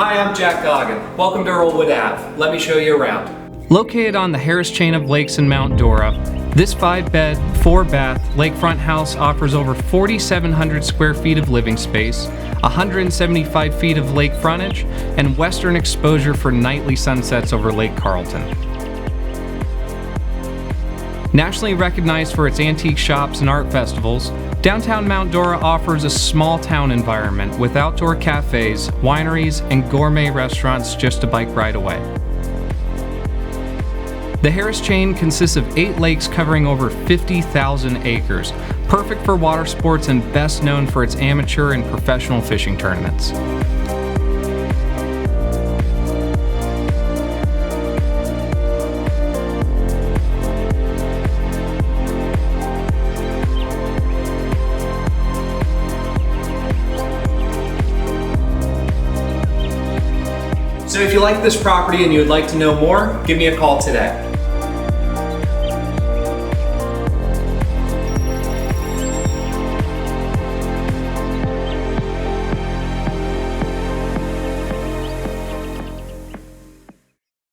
Hi, I'm Jgoggin. Welcome to Earlwood Ave. Let me show you around. Located on the Harris chain of lakes in Mount Dora, this 5-bed, 4-bath lakefront house offers over 4,700 square feet of living space, 175 feet of lake frontage, and western exposure for nightly sunsets over Lake Carlton. Nationally recognized for its antique shops and art festivals, Downtown Mount Dora offers a small town environment with outdoor cafes, wineries, and gourmet restaurants just a bike ride away. The Harris chain consists of 8 lakes covering over 50,000 acres, perfect for water sports and best known for its amateur and professional fishing tournaments. So if you like this property and you would like to know more, give me a call today.